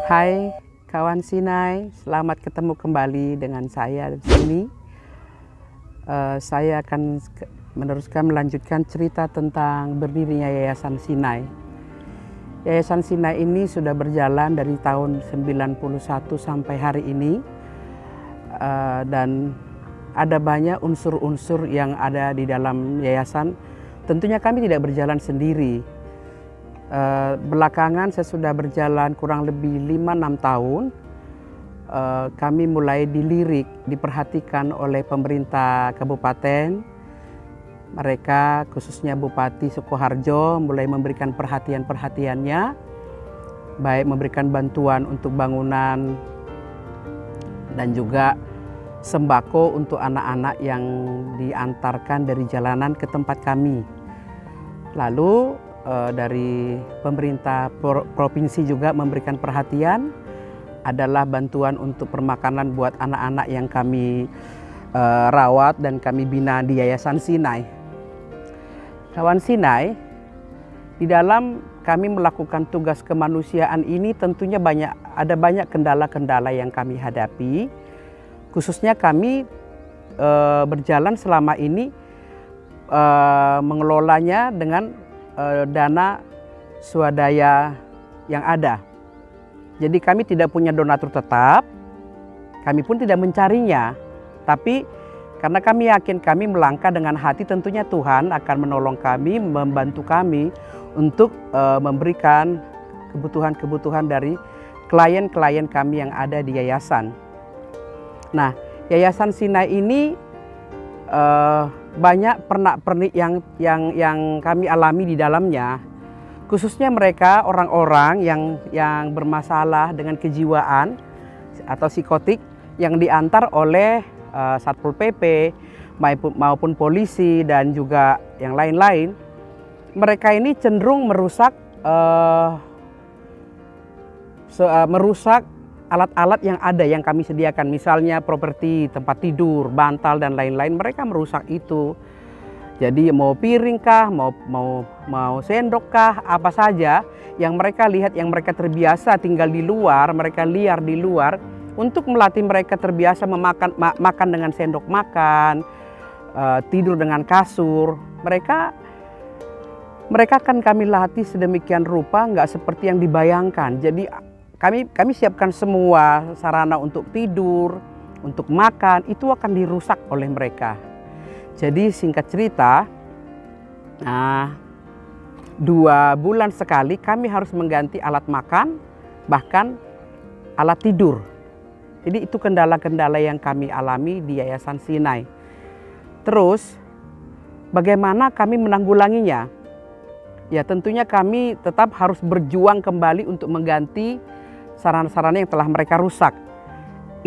Hai kawan Sinai, selamat ketemu kembali dengan saya di sini. Saya akan melanjutkan cerita tentang berdirinya Yayasan Sinai. Yayasan Sinai ini sudah berjalan dari tahun 91 sampai hari ini, dan ada banyak unsur-unsur yang ada di dalam yayasan. Tentunya kami tidak berjalan sendiri. Belakangan saya sudah berjalan kurang lebih 5-6 tahun. Kami mulai dilirik, diperhatikan oleh pemerintah kabupaten. Mereka khususnya Bupati Sukoharjo mulai memberikan perhatiannya, baik memberikan bantuan untuk bangunan dan juga sembako untuk anak-anak yang diantarkan dari jalanan ke tempat kami. Lalu dari pemerintah provinsi juga memberikan perhatian, adalah bantuan untuk permakanan buat anak-anak yang kami rawat dan kami bina di Yayasan Sinai. Kawan Sinai, di dalam kami melakukan tugas kemanusiaan ini tentunya ada banyak kendala-kendala yang kami hadapi. Khususnya kami berjalan selama ini mengelolanya dengan dana swadaya yang ada. Jadi kami tidak punya donatur tetap, kami pun tidak mencarinya. Tapi karena kami yakin kami melangkah dengan hati, tentunya Tuhan akan menolong kami, membantu kami untuk memberikan kebutuhan-kebutuhan dari klien-klien kami yang ada di yayasan. Nah, Yayasan Sinai ini banyak pernak-pernik yang kami alami di dalamnya, khususnya mereka orang-orang yang bermasalah dengan kejiwaan atau psikotik yang diantar oleh Satpol PP maupun polisi dan juga yang lain-lain. Mereka ini cenderung merusak alat-alat yang ada yang kami sediakan, misalnya properti, tempat tidur, bantal dan lain-lain. Mereka merusak itu. Jadi mau piring kah, mau sendok kah, apa saja yang mereka lihat, yang mereka terbiasa tinggal di luar, mereka liar di luar, untuk melatih mereka terbiasa makan dengan sendok makan, tidur dengan kasur. Mereka akan kami latih sedemikian rupa, nggak seperti yang dibayangkan. Jadi kami siapkan semua sarana untuk tidur, untuk makan, itu akan dirusak oleh mereka. Jadi singkat cerita, 2 bulan sekali kami harus mengganti alat makan, bahkan alat tidur. Jadi itu kendala-kendala yang kami alami di Yayasan Sinai. Terus bagaimana kami menanggulanginya? Ya tentunya kami tetap harus berjuang kembali untuk mengganti sarana-sarana yang telah mereka rusak.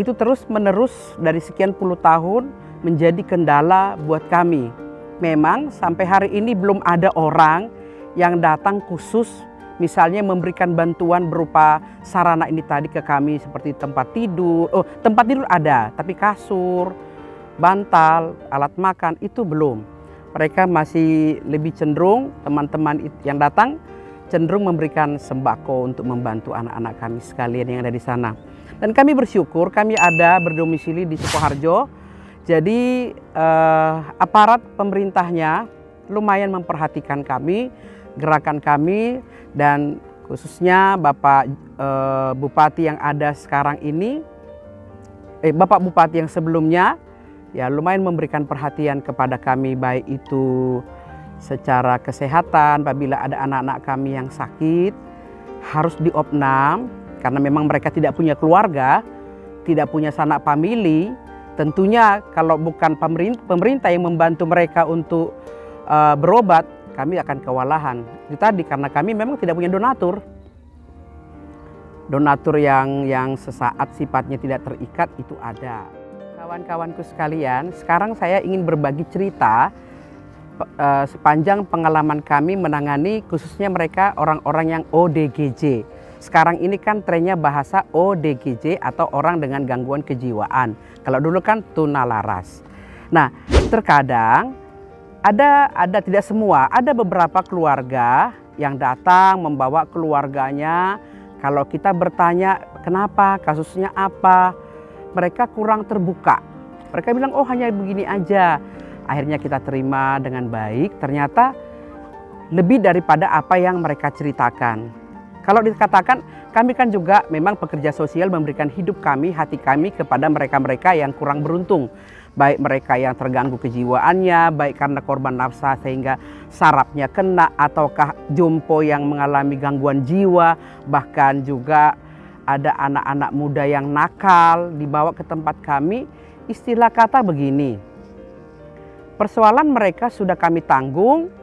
Itu terus menerus dari sekian puluh tahun menjadi kendala buat kami. Memang sampai hari ini belum ada orang yang datang khusus misalnya memberikan bantuan berupa sarana ini tadi ke kami, seperti tempat tidur. Oh, tempat tidur ada, tapi kasur, bantal, alat makan itu belum. Mereka masih lebih cenderung, teman-teman yang datang cenderung memberikan sembako untuk membantu anak-anak kami sekalian yang ada di sana. Dan kami bersyukur kami ada berdomisili di Sukoharjo. Jadi aparat pemerintahnya lumayan memperhatikan kami, gerakan kami, dan khususnya Bapak Bupati yang ada sekarang ini, Bapak Bupati yang sebelumnya, ya lumayan memberikan perhatian kepada kami, baik itu secara kesehatan. Apabila ada anak-anak kami yang sakit harus diopnam, karena memang mereka tidak punya keluarga, tidak punya sanak famili. Tentunya kalau bukan pemerintah yang membantu mereka untuk berobat, kami akan kewalahan. Itu tadi karena kami memang tidak punya donatur. Donatur yang sesaat sifatnya tidak terikat itu ada. Kawan-kawanku sekalian, sekarang saya ingin berbagi cerita sepanjang pengalaman kami menangani khususnya mereka orang-orang yang ODGJ. Sekarang ini kan trennya bahasa ODGJ atau orang dengan gangguan kejiwaan. Kalau dulu kan tunalaras. Nah, terkadang ada tidak semua, ada beberapa keluarga yang datang membawa keluarganya Kalau kita bertanya kenapa, kasusnya apa, mereka kurang terbuka. Mereka bilang oh hanya begini aja. Akhirnya kita terima dengan baik, ternyata lebih daripada apa yang mereka ceritakan. Kalau dikatakan, kami kan juga memang pekerja sosial memberikan hidup kami, hati kami kepada mereka-mereka yang kurang beruntung. Baik mereka yang terganggu kejiwaannya, baik karena korban nafsa sehingga sarafnya kena, ataukah jompo yang mengalami gangguan jiwa, bahkan juga ada anak-anak muda yang nakal dibawa ke tempat kami. Istilah kata begini, persoalan mereka sudah kami tanggung.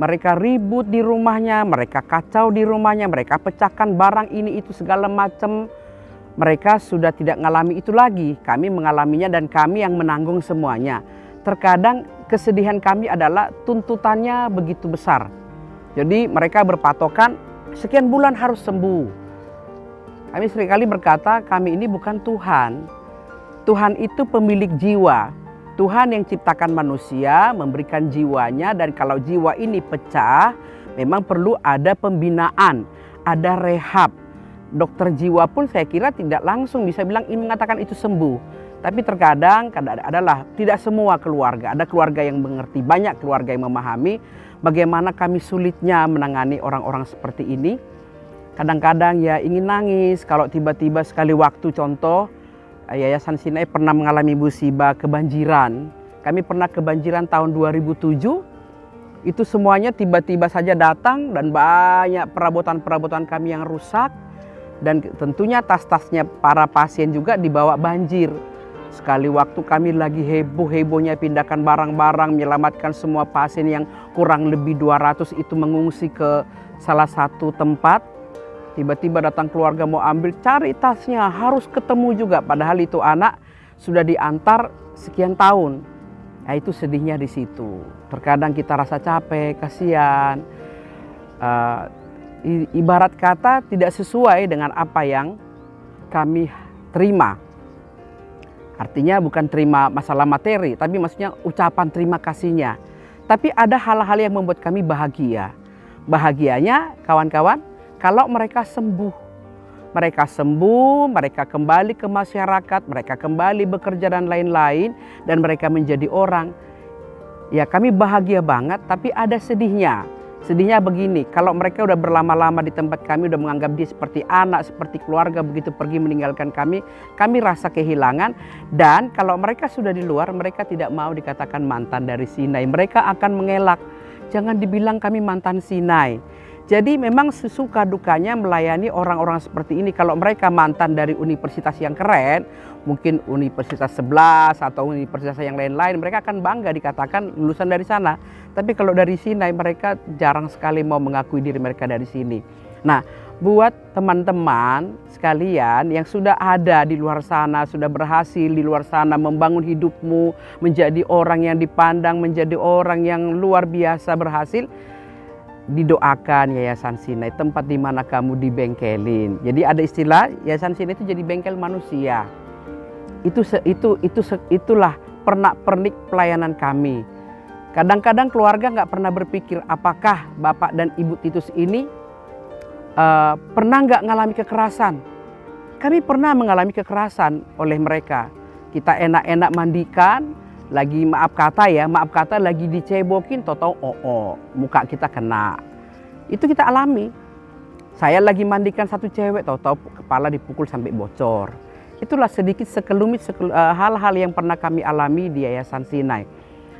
Mereka ribut di rumahnya, mereka kacau di rumahnya, mereka pecahkan barang ini itu segala macam. Mereka sudah tidak mengalami itu lagi. Kami mengalaminya dan kami yang menanggung semuanya. Terkadang kesedihan kami adalah tuntutannya begitu besar. Jadi mereka berpatokan sekian bulan harus sembuh. Kami seringkali berkata kami ini bukan Tuhan. Tuhan itu pemilik jiwa. Tuhan yang ciptakan manusia, memberikan jiwanya, dan kalau jiwa ini pecah, memang perlu ada pembinaan, ada rehab. Dokter jiwa pun saya kira tidak langsung bisa bilang ini mengatakan itu sembuh. Tapi terkadang adalah tidak semua keluarga, ada keluarga yang mengerti, banyak keluarga yang memahami bagaimana kami sulitnya menangani orang-orang seperti ini. Kadang-kadang ya ingin nangis kalau tiba-tiba sekali waktu, contoh, Yayasan Sinai pernah mengalami musibah kebanjiran. Kami pernah kebanjiran tahun 2007. Itu semuanya tiba-tiba saja datang dan banyak perabotan-perabotan kami yang rusak. Dan tentunya tas-tasnya para pasien juga dibawa banjir. Sekali waktu kami lagi heboh-hebohnya pindahkan barang-barang, menyelamatkan semua pasien yang kurang lebih 200 itu mengungsi ke salah satu tempat. Tiba-tiba datang keluarga mau ambil, cari tasnya, harus ketemu juga. Padahal itu anak sudah diantar sekian tahun. Ya itu sedihnya di situ. Terkadang kita rasa capek, kasihan. Ibarat kata tidak sesuai dengan apa yang kami terima. Artinya bukan terima masalah materi, tapi maksudnya ucapan terima kasihnya. Tapi ada hal-hal yang membuat kami bahagia. Bahagianya kawan-kawan, kalau mereka sembuh, mereka kembali ke masyarakat, mereka kembali bekerja dan lain-lain, dan mereka menjadi orang. Ya kami bahagia banget, tapi ada sedihnya. Sedihnya begini, kalau mereka udah berlama-lama di tempat kami, udah menganggap dia seperti anak, seperti keluarga, begitu pergi meninggalkan kami rasa kehilangan. Dan kalau mereka sudah di luar, mereka tidak mau dikatakan mantan dari Sinai. Mereka akan mengelak, jangan dibilang kami mantan Sinai. Jadi memang sesuka dukanya melayani orang-orang seperti ini. Kalau mereka mantan dari universitas yang keren, mungkin universitas 11 atau universitas yang lain-lain, mereka akan bangga dikatakan lulusan dari sana. Tapi kalau dari Sinai, mereka jarang sekali mau mengakui diri mereka dari sini. Nah, buat teman-teman sekalian yang sudah ada di luar sana, sudah berhasil di luar sana membangun hidupmu, menjadi orang yang dipandang, menjadi orang yang luar biasa berhasil, didoakan Yayasan Sinai, tempat di mana kamu dibengkelin. Jadi ada istilah Yayasan Sinai itu jadi bengkel manusia. Itulah pernak-pernik pelayanan kami. Kadang-kadang keluarga nggak pernah berpikir apakah Bapak dan Ibu Titus ini pernah nggak mengalami kekerasan. Kami pernah mengalami kekerasan oleh mereka. Kita enak-enak mandikan, lagi maaf kata lagi dicebokin, tahu-tahu muka kita kena. Itu kita alami. Saya lagi mandikan satu cewek, tahu-tahu kepala dipukul sampai bocor. Itulah sedikit sekelumit hal-hal yang pernah kami alami di Yayasan Sinai.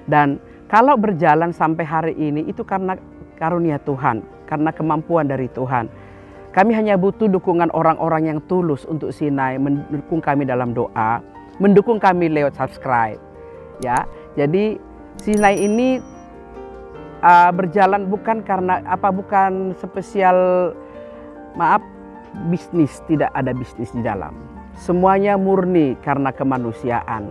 Dan kalau berjalan sampai hari ini itu karena karunia Tuhan, karena kemampuan dari Tuhan. Kami hanya butuh dukungan orang-orang yang tulus untuk Sinai, mendukung kami dalam doa, mendukung kami lewat subscribe. Ya, jadi Sinai ini berjalan bukan karena bukan spesial bisnis, tidak ada bisnis di dalam. Semuanya murni karena kemanusiaan.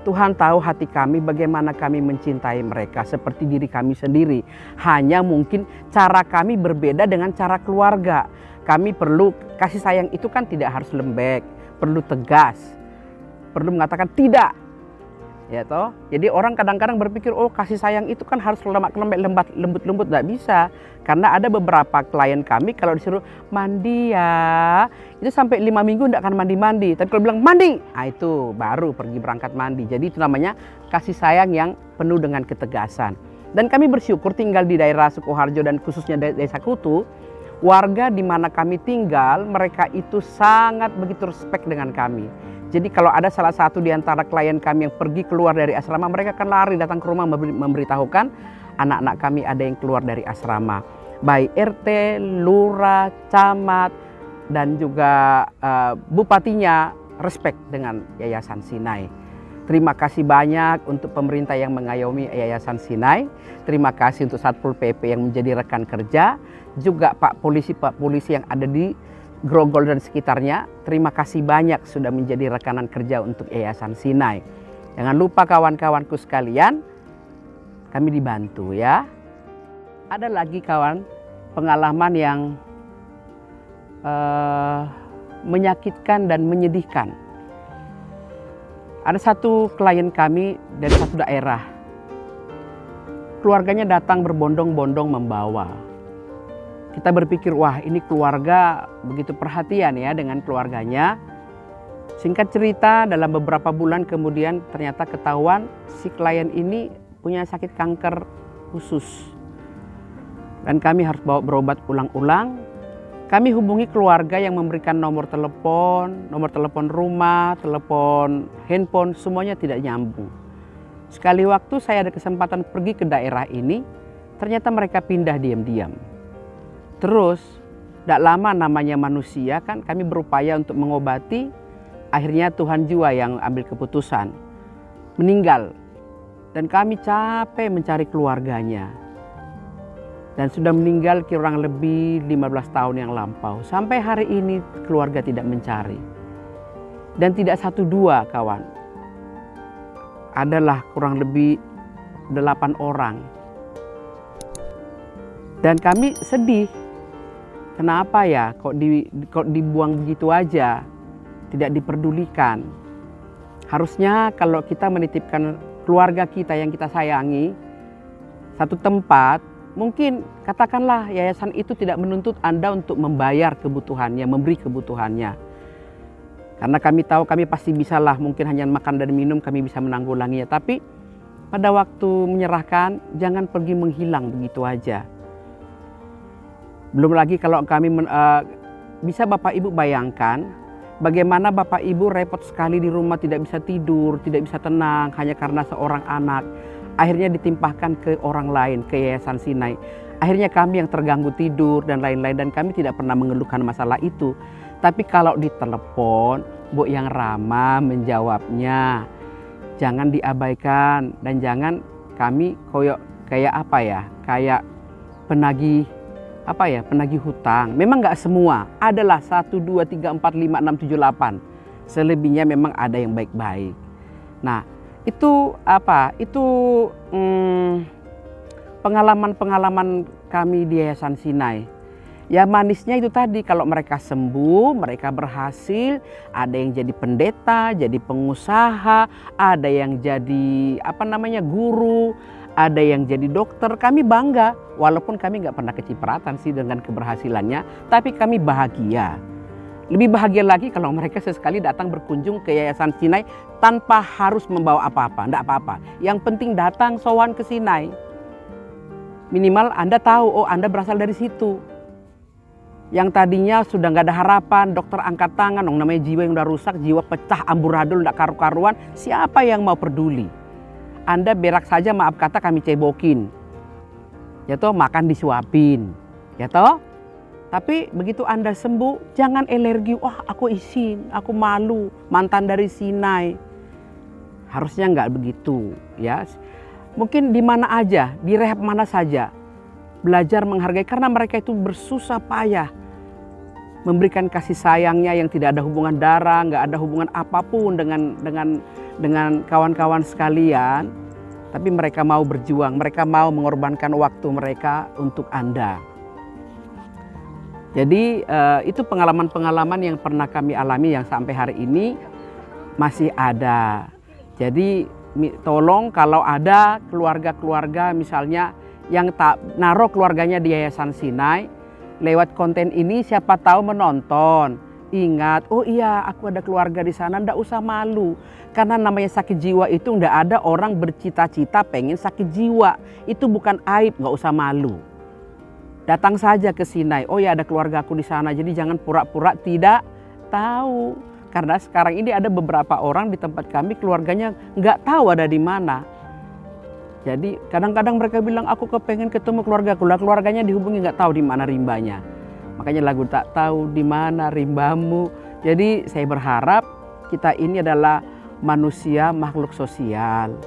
Tuhan tahu hati kami, bagaimana kami mencintai mereka seperti diri kami sendiri. Hanya mungkin cara kami berbeda dengan cara keluarga. Kami perlu kasih sayang itu kan tidak harus lembek, perlu tegas, perlu mengatakan tidak. ya toh. Jadi orang kadang-kadang berpikir, oh kasih sayang itu kan harus lembut-lembut, nggak bisa. Karena ada beberapa klien kami kalau disuruh mandi ya, itu sampai 5 minggu nggak akan mandi-mandi. Tapi kalau bilang mandi, itu baru pergi berangkat mandi. Jadi itu namanya kasih sayang yang penuh dengan ketegasan. Dan kami bersyukur tinggal di daerah Sukoharjo dan khususnya Desa Kutu, warga di mana kami tinggal, mereka itu sangat begitu respect dengan kami. Jadi kalau ada salah satu di antara klien kami yang pergi keluar dari asrama, mereka akan lari datang ke rumah memberitahukan anak-anak kami ada yang keluar dari asrama. Baik RT, lurah, camat, dan juga bupatinya respect dengan Yayasan Sinai. Terima kasih banyak untuk pemerintah yang mengayomi Yayasan Sinai. Terima kasih untuk Satpol PP yang menjadi rekan kerja. Juga Pak Polisi yang ada di Grogol dan sekitarnya, terima kasih banyak sudah menjadi rekanan kerja untuk Yayasan Sinai. Jangan lupa kawan-kawanku sekalian, kami dibantu ya. Ada lagi kawan, pengalaman yang menyakitkan dan menyedihkan. Ada satu klien kami dari satu daerah. Keluarganya datang berbondong-bondong membawa. Kita berpikir, wah ini keluarga begitu perhatian ya dengan keluarganya. Singkat cerita, dalam beberapa bulan kemudian ternyata ketahuan si klien ini punya sakit kanker usus. Dan kami harus bawa berobat ulang-ulang. Kami hubungi keluarga yang memberikan nomor telepon rumah, telepon handphone, semuanya tidak nyambung. Sekali waktu saya ada kesempatan pergi ke daerah ini, ternyata mereka pindah diam-diam. Terus, tidak lama namanya manusia kan kami berupaya untuk mengobati, akhirnya Tuhan jua yang ambil keputusan, meninggal. Dan kami capek mencari keluarganya. Dan sudah meninggal kurang lebih 15 tahun yang lampau. Sampai hari ini keluarga tidak mencari. Dan tidak 1-2 kawan. Adalah kurang lebih 8 orang. Dan kami sedih. Kenapa ya kok dibuang begitu aja, tidak diperdulikan. Harusnya kalau kita menitipkan keluarga kita yang kita sayangi satu tempat, mungkin katakanlah yayasan itu tidak menuntut Anda untuk membayar kebutuhannya, memberi kebutuhannya. Karena kami tahu kami pasti bisalah, mungkin hanya makan dan minum kami bisa menanggulanginya. Tapi pada waktu menyerahkan, jangan pergi menghilang begitu aja. Belum lagi kalau kami bisa Bapak Ibu bayangkan bagaimana Bapak Ibu repot sekali di rumah, tidak bisa tidur, tidak bisa tenang hanya karena seorang anak. Akhirnya ditimpahkan ke orang lain, ke Yayasan Sinai. Akhirnya kami yang terganggu tidur dan lain-lain, dan kami tidak pernah mengeluhkan masalah itu. Tapi kalau ditelepon, Bu yang ramah menjawabnya. Jangan diabaikan dan jangan kami kayak apa ya? Kayak penagih penagih hutang. Memang nggak semua, adalah 1, 2, 3, 4, 5, 6, 7, 8. Selebihnya memang ada yang baik-baik. Nah, itu pengalaman-pengalaman kami di Yayasan Sinai. Ya manisnya itu tadi, kalau mereka sembuh, mereka berhasil, ada yang jadi pendeta, jadi pengusaha, ada yang jadi guru, ada yang jadi dokter. Kami bangga, walaupun kami nggak pernah kecipratan sih dengan keberhasilannya, tapi kami bahagia. Lebih bahagia lagi kalau mereka sesekali datang berkunjung ke Yayasan Sinai tanpa harus membawa apa-apa, enggak apa-apa. Yang penting datang sowan ke Sinai. Minimal Anda tahu, oh Anda berasal dari situ. Yang tadinya sudah nggak ada harapan, dokter angkat tangan, namanya jiwa yang udah rusak, jiwa pecah, amburadul, nggak karu-karuan, siapa yang mau peduli? Anda berak saja maaf kata kami cebokin, ya toh, makan disuapin, ya toh. Tapi begitu Anda sembuh, jangan alergi, wah aku izin, aku malu, mantan dari Sinai. Harusnya nggak begitu, ya. Mungkin di mana aja, di rehab mana saja, belajar menghargai karena mereka itu bersusah payah memberikan kasih sayangnya yang tidak ada hubungan darah, nggak ada hubungan apapun dengan kawan-kawan sekalian. Tapi mereka mau berjuang, mereka mau mengorbankan waktu mereka untuk Anda. Jadi itu pengalaman-pengalaman yang pernah kami alami yang sampai hari ini masih ada. Jadi tolong kalau ada keluarga-keluarga misalnya yang tak naruh keluarganya di Yayasan Sinai, lewat konten ini siapa tahu menonton. Ingat, oh iya aku ada keluarga di sana, ndak usah malu. Karena namanya sakit jiwa itu ndak ada orang bercita-cita pengen sakit jiwa. Itu bukan aib, nggak usah malu. Datang saja ke Sinai, oh ya ada keluarga aku di sana, jadi jangan pura-pura tidak tahu. Karena sekarang ini ada beberapa orang di tempat kami keluarganya nggak tahu ada di mana. Jadi kadang-kadang mereka bilang aku kepengen ketemu keluargaku, lah keluarganya dihubungi nggak tahu di mana rimbanya. Makanya lagu tak tahu di mana rimbamu. Jadi saya berharap kita ini adalah manusia makhluk sosial.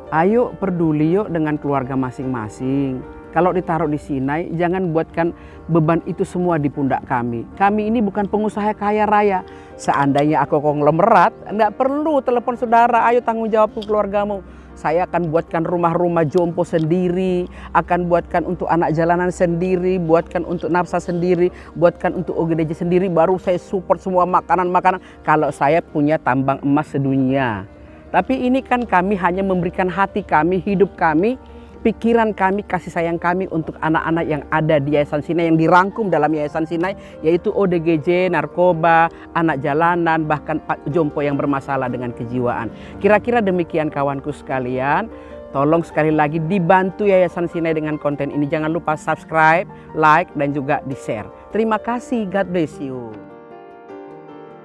Ayo peduli yuk dengan keluarga masing-masing. Kalau ditaruh di Sinai, jangan buatkan beban itu semua di pundak kami. Kami ini bukan pengusaha kaya raya. Seandainya aku konglomerat, enggak perlu telepon saudara, ayo tanggung jawab keluargamu. Saya akan buatkan rumah-rumah jompo sendiri, akan buatkan untuk anak jalanan sendiri, buatkan untuk nafsa sendiri, buatkan untuk OGDJ sendiri, baru saya support semua makanan-makanan kalau saya punya tambang emas sedunia. Tapi ini kan kami hanya memberikan hati kami, hidup kami, pikiran kami, kasih sayang kami untuk anak-anak yang ada di Yayasan Sinai, yang dirangkum dalam Yayasan Sinai, yaitu ODGJ, narkoba, anak jalanan, bahkan jompo yang bermasalah dengan kejiwaan. Kira-kira demikian kawanku sekalian. Tolong sekali lagi dibantu Yayasan Sinai dengan konten ini. Jangan lupa subscribe, like, dan juga di-share. Terima kasih, God bless you.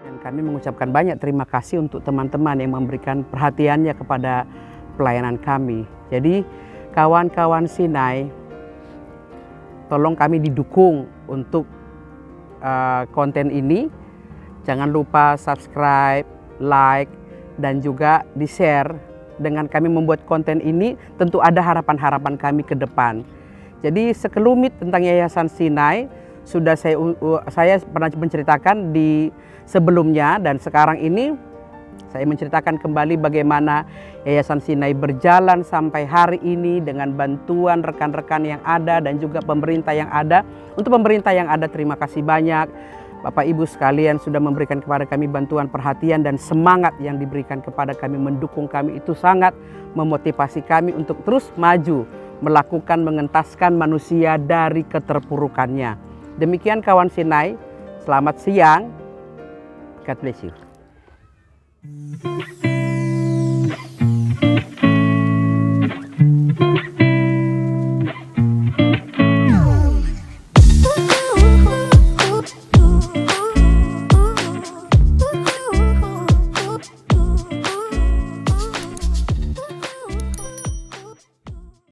Dan kami mengucapkan banyak terima kasih untuk teman-teman yang memberikan perhatiannya kepada pelayanan kami. Jadi kawan-kawan Sinai, tolong kami didukung untuk konten ini. Jangan lupa subscribe, like, dan juga di-share. Dengan kami membuat konten ini, tentu ada harapan-harapan kami ke depan. Jadi sekelumit tentang Yayasan Sinai sudah saya pernah menceritakan di sebelumnya, dan sekarang ini saya menceritakan kembali bagaimana Yayasan Sinai berjalan sampai hari ini dengan bantuan rekan-rekan yang ada dan juga pemerintah yang ada. Untuk pemerintah yang ada, terima kasih banyak. Bapak Ibu sekalian sudah memberikan kepada kami bantuan, perhatian, dan semangat yang diberikan kepada kami, mendukung kami. Itu sangat memotivasi kami untuk terus maju, melakukan, mengentaskan manusia dari keterpurukannya. Demikian kawan Sinai, selamat siang. God bless you.